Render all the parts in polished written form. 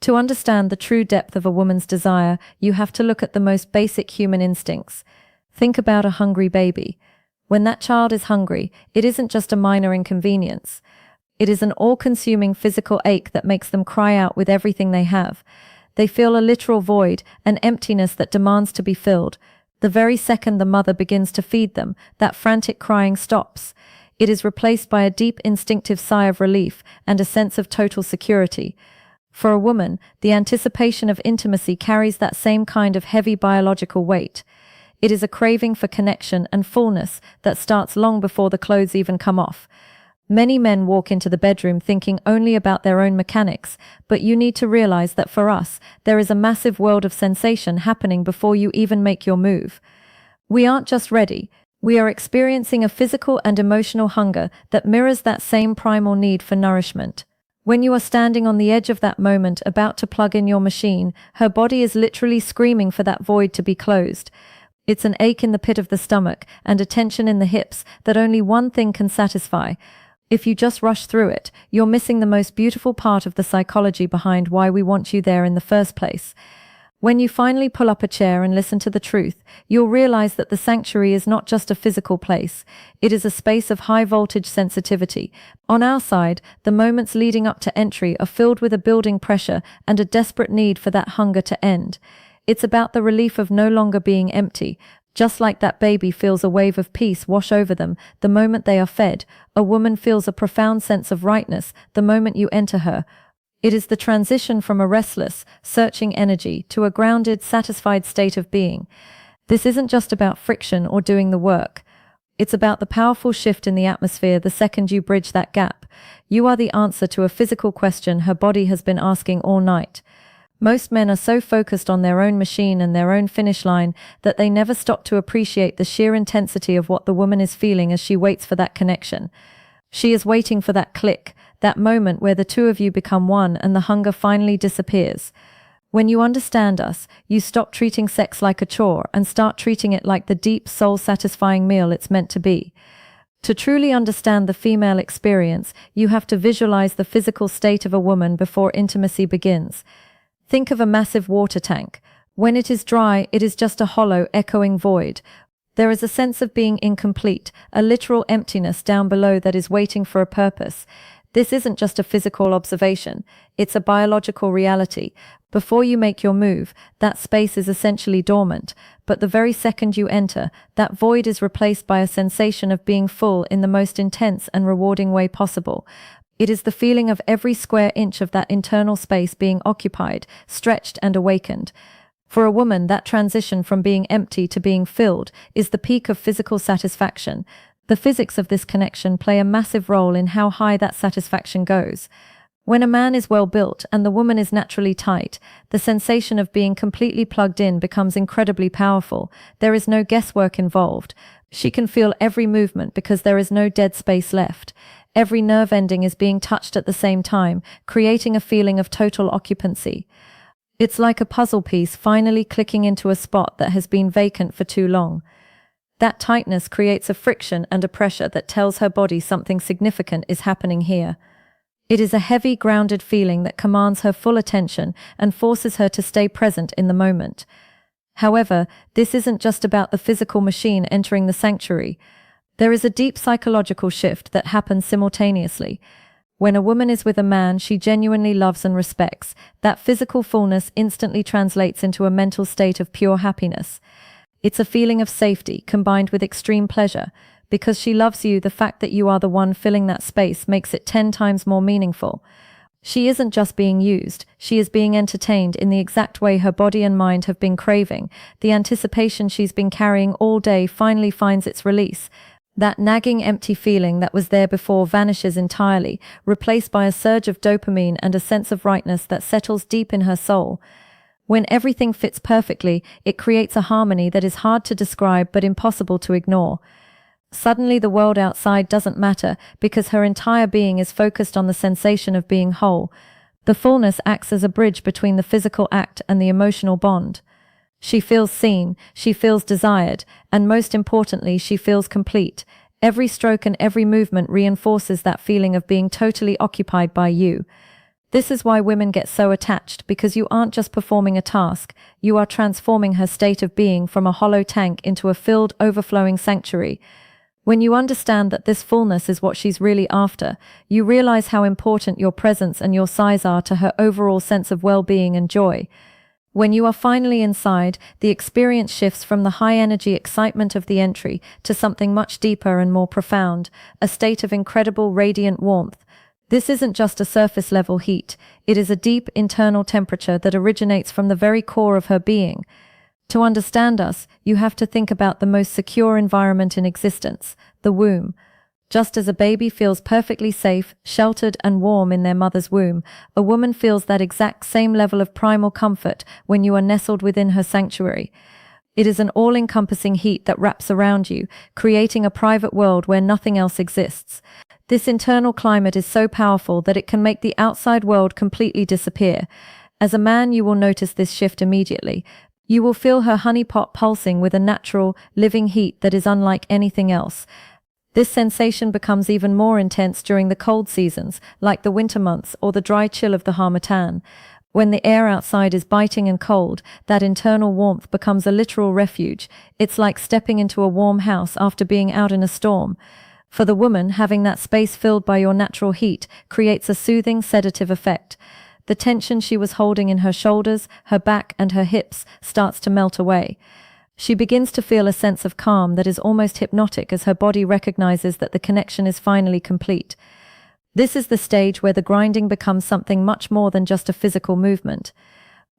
To understand the true depth of a woman's desire, you have to look at the most basic human instincts. Think about a hungry baby. When that child is hungry, it isn't just a minor inconvenience. It is an all-consuming physical ache that makes them cry out with everything they have. They feel a literal void, an emptiness that demands to be filled. The very second the mother begins to feed them, that frantic crying stops. It is replaced by a deep instinctive sigh of relief and a sense of total security. For a woman, the anticipation of intimacy carries that same kind of heavy biological weight. It is a craving for connection and fullness that starts long before the clothes even come off. Many men walk into the bedroom thinking only about their own mechanics, but you need to realize that for us, there is a massive world of sensation happening before you even make your move. We aren't just ready. We are experiencing a physical and emotional hunger that mirrors that same primal need for nourishment. When you are standing on the edge of that moment about to plug in your machine, her body is literally screaming for that void to be closed. It's an ache in the pit of the stomach and a tension in the hips that only one thing can satisfy. If you just rush through it, you're missing the most beautiful part of the psychology behind why we want you there in the first place. When you finally pull up a chair and listen to the truth, you'll realize that the sanctuary is not just a physical place. It is a space of high-voltage sensitivity. On our side, the moments leading up to entry are filled with a building pressure and a desperate need for that hunger to end. It's about the relief of no longer being empty. Just like that baby feels a wave of peace wash over them the moment they are fed, a woman feels a profound sense of rightness the moment you enter her. It is the transition from a restless, searching energy to a grounded, satisfied state of being. This isn't just about friction or doing the work. It's about the powerful shift in the atmosphere the second you bridge that gap. You are the answer to a physical question her body has been asking all night. Most men are so focused on their own machine and their own finish line that they never stop to appreciate the sheer intensity of what the woman is feeling as she waits for that connection. She is waiting for that click, that moment where the two of you become one and the hunger finally disappears. When you understand us, you stop treating sex like a chore and start treating it like the deep, soul-satisfying meal it's meant to be. To truly understand the female experience, you have to visualize the physical state of a woman before intimacy begins. Think of a massive water tank. When it is dry, it is just a hollow, echoing void. There is a sense of being incomplete, a literal emptiness down below that is waiting for a purpose. This isn't just a physical observation, it's a biological reality. Before you make your move, that space is essentially dormant, but the very second you enter, that void is replaced by a sensation of being full in the most intense and rewarding way possible. It is the feeling of every square inch of that internal space being occupied, stretched, and awakened. For a woman, that transition from being empty to being filled is the peak of physical satisfaction. The physics of this connection play a massive role in how high that satisfaction goes. When a man is well built and the woman is naturally tight, the sensation of being completely plugged in becomes incredibly powerful. There is no guesswork involved. She can feel every movement because there is no dead space left. Every nerve ending is being touched at the same time, creating a feeling of total occupancy. It's like a puzzle piece finally clicking into a spot that has been vacant for too long. That tightness creates a friction and a pressure that tells her body something significant is happening here. It is a heavy, grounded feeling that commands her full attention and forces her to stay present in the moment. However, this isn't just about the physical machine entering the sanctuary. There is a deep psychological shift that happens simultaneously. When a woman is with a man she genuinely loves and respects, that physical fullness instantly translates into a mental state of pure happiness. It's a feeling of safety combined with extreme pleasure. Because she loves you, the fact that you are the one filling that space makes it 10 times more meaningful. She isn't just being used, she is being entertained in the exact way her body and mind have been craving. The anticipation she's been carrying all day finally finds its release. That nagging empty feeling that was there before vanishes entirely, replaced by a surge of dopamine and a sense of rightness that settles deep in her soul. When everything fits perfectly, it creates a harmony that is hard to describe but impossible to ignore. Suddenly the world outside doesn't matter because her entire being is focused on the sensation of being whole. The fullness acts as a bridge between the physical act and the emotional bond. She feels seen, she feels desired, and most importantly, she feels complete. Every stroke and every movement reinforces that feeling of being totally occupied by you. This is why women get so attached, because you aren't just performing a task, you are transforming her state of being from a hollow tank into a filled, overflowing sanctuary. When you understand that this fullness is what she's really after, you realize how important your presence and your size are to her overall sense of well-being and joy. When you are finally inside, the experience shifts from the high-energy excitement of the entry to something much deeper and more profound, a state of incredible radiant warmth. This isn't just a surface-level heat, it is a deep internal temperature that originates from the very core of her being. To understand us, you have to think about the most secure environment in existence, the womb. Just as a baby feels perfectly safe, sheltered, and warm in their mother's womb, a woman feels that exact same level of primal comfort when you are nestled within her sanctuary. It is an all-encompassing heat that wraps around you, creating a private world where nothing else exists. This internal climate is so powerful that it can make the outside world completely disappear. As a man, you will notice this shift immediately. You will feel her honey pot pulsing with a natural, living heat that is unlike anything else. This sensation becomes even more intense during the cold seasons, like the winter months or the dry chill of the harmattan. When the air outside is biting and cold, that internal warmth becomes a literal refuge. It's like stepping into a warm house after being out in a storm. For the woman, having that space filled by your natural heat creates a soothing, sedative effect. The tension she was holding in her shoulders, her back, and her hips starts to melt away. She begins to feel a sense of calm that is almost hypnotic as her body recognizes that the connection is finally complete. This is the stage where the grinding becomes something much more than just a physical movement.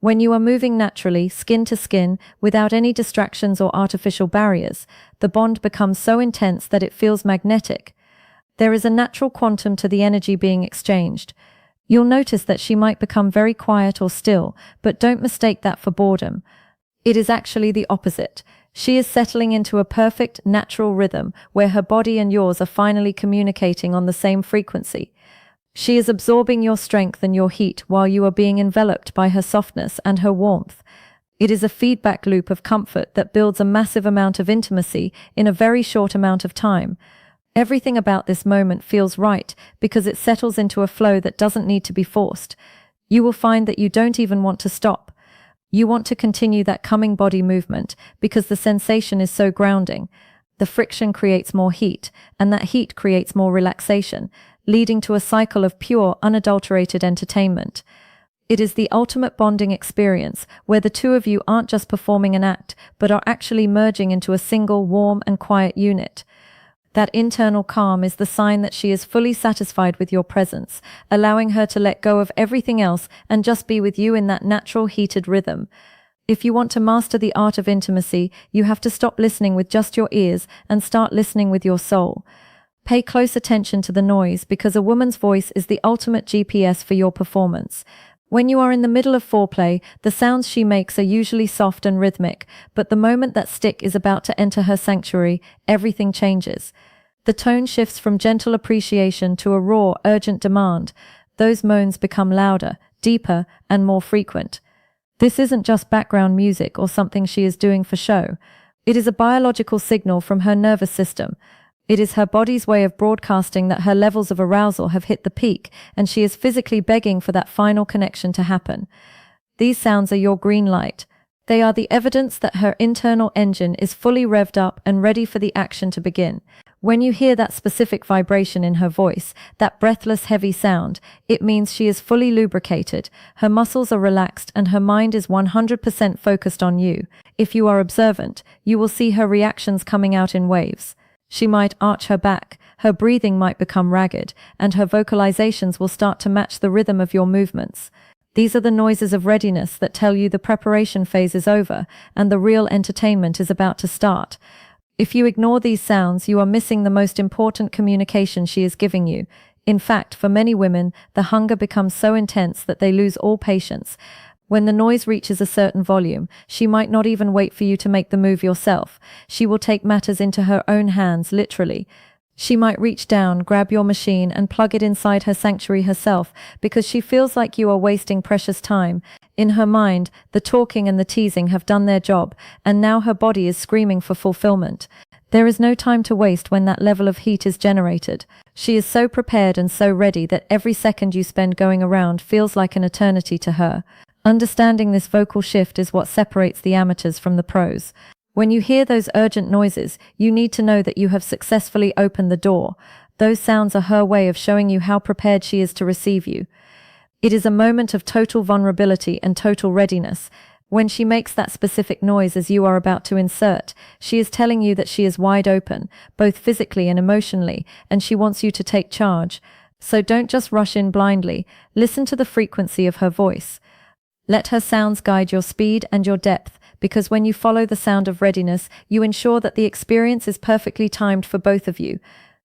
When you are moving naturally, skin to skin, without any distractions or artificial barriers, the bond becomes so intense that it feels magnetic. There is a natural quantum to the energy being exchanged. You'll notice that she might become very quiet or still, but don't mistake that for boredom. It is actually the opposite. She is settling into a perfect, natural rhythm where her body and yours are finally communicating on the same frequency. She is absorbing your strength and your heat while you are being enveloped by her softness and her warmth. It is a feedback loop of comfort that builds a massive amount of intimacy in a very short amount of time. Everything about this moment feels right because it settles into a flow that doesn't need to be forced. You will find that you don't even want to stop. You want to continue that coming body movement because the sensation is so grounding. The friction creates more heat, and that heat creates more relaxation, leading to a cycle of pure, unadulterated entertainment. It is the ultimate bonding experience where the two of you aren't just performing an act, but are actually merging into a single, warm, and quiet unit. That internal calm is the sign that she is fully satisfied with your presence, allowing her to let go of everything else and just be with you in that natural heated rhythm. If you want to master the art of intimacy, you have to stop listening with just your ears and start listening with your soul. Pay close attention to the noise because a woman's voice is the ultimate GPS for your performance. When you are in the middle of foreplay, the sounds she makes are usually soft and rhythmic, but the moment that stick is about to enter her sanctuary, everything changes. The tone shifts from gentle appreciation to a raw, urgent demand. Those moans become louder, deeper, and more frequent. This isn't just background music or something she is doing for show. It is a biological signal from her nervous system. It is her body's way of broadcasting that her levels of arousal have hit the peak, and she is physically begging for that final connection to happen. These sounds are your green light. They are the evidence that her internal engine is fully revved up and ready for the action to begin. When you hear that specific vibration in her voice, that breathless, heavy sound, it means she is fully lubricated, her muscles are relaxed, and her mind is 100% focused on you. If you are observant, you will see her reactions coming out in waves. She might arch her back, her breathing might become ragged, and her vocalizations will start to match the rhythm of your movements. These are the noises of readiness that tell you the preparation phase is over and the real entertainment is about to start. If you ignore these sounds, you are missing the most important communication she is giving you. In fact, for many women, the hunger becomes so intense that they lose all patience. When the noise reaches a certain volume, she might not even wait for you to make the move yourself. She will take matters into her own hands, literally. She might reach down, grab your machine, and plug it inside her sanctuary herself because she feels like you are wasting precious time. In her mind, the talking and the teasing have done their job, and now her body is screaming for fulfillment. There is no time to waste when that level of heat is generated. She is so prepared and so ready that every second you spend going around feels like an eternity to her. Understanding this vocal shift is what separates the amateurs from the pros. When you hear those urgent noises, you need to know that you have successfully opened the door. Those sounds are her way of showing you how prepared she is to receive you. It is a moment of total vulnerability and total readiness. When she makes that specific noise as you are about to insert, she is telling you that she is wide open, both physically and emotionally, and she wants you to take charge. So don't just rush in blindly. Listen to the frequency of her voice. Let her sounds guide your speed and your depth, because when you follow the sound of readiness, you ensure that the experience is perfectly timed for both of you.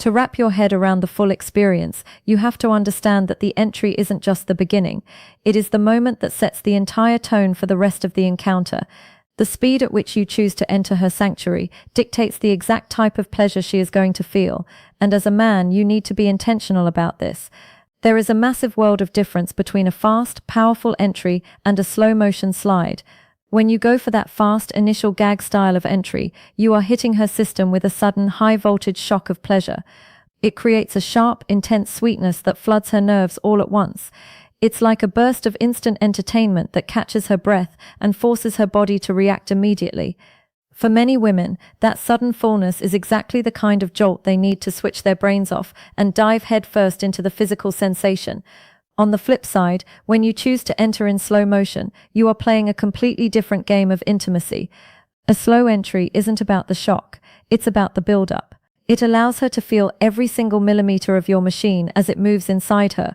To wrap your head around the full experience, you have to understand that the entry isn't just the beginning. It is the moment that sets the entire tone for the rest of the encounter. The speed at which you choose to enter her sanctuary dictates the exact type of pleasure she is going to feel, and as a man, you need to be intentional about this. There is a massive world of difference between a fast, powerful entry and a slow-motion slide. When you go for that fast, initial gag style of entry, you are hitting her system with a sudden, high-voltage shock of pleasure. It creates a sharp, intense sweetness that floods her nerves all at once. It's like a burst of instant entertainment that catches her breath and forces her body to react immediately. For many women, that sudden fullness is exactly the kind of jolt they need to switch their brains off and dive headfirst into the physical sensation. On the flip side, when you choose to enter in slow motion, you are playing a completely different game of intimacy. A slow entry isn't about the shock, it's about the build-up. It allows her to feel every single millimeter of your machine as it moves inside her.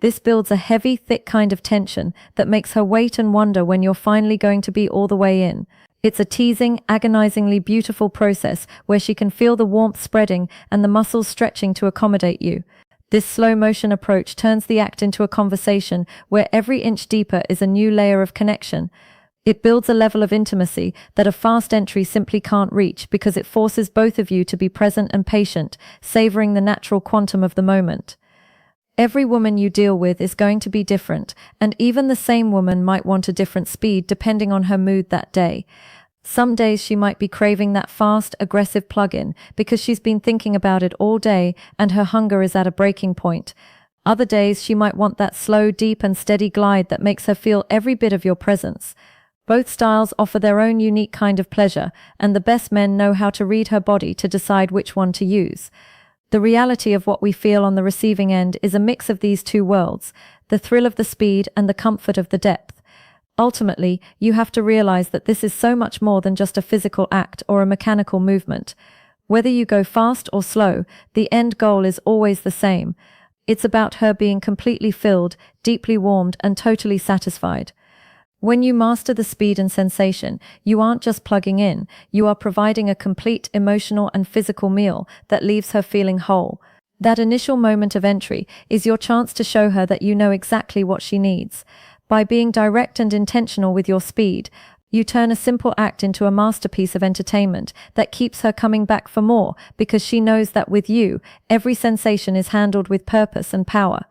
This builds a heavy, thick kind of tension that makes her wait and wonder when you're finally going to be all the way in. It's a teasing, agonizingly beautiful process where she can feel the warmth spreading and the muscles stretching to accommodate you. This slow-motion approach turns the act into a conversation where every inch deeper is a new layer of connection. It builds a level of intimacy that a fast entry simply can't reach because it forces both of you to be present and patient, savoring the natural quantum of the moment. Every woman you deal with is going to be different, and even the same woman might want a different speed depending on her mood that day. Some days she might be craving that fast, aggressive plug-in because she's been thinking about it all day and her hunger is at a breaking point. Other days she might want that slow, deep and steady glide that makes her feel every bit of your presence. Both styles offer their own unique kind of pleasure, and the best men know how to read her body to decide which one to use. The reality of what we feel on the receiving end is a mix of these two worlds, the thrill of the speed and the comfort of the depth. Ultimately, you have to realize that this is so much more than just a physical act or a mechanical movement. Whether you go fast or slow, the end goal is always the same. It's about her being completely filled, deeply warmed, and totally satisfied. When you master the speed and sensation, you aren't just plugging in, you are providing a complete emotional and physical meal that leaves her feeling whole. That initial moment of entry is your chance to show her that you know exactly what she needs. By being direct and intentional with your speed, you turn a simple act into a masterpiece of entertainment that keeps her coming back for more because she knows that with you, every sensation is handled with purpose and power.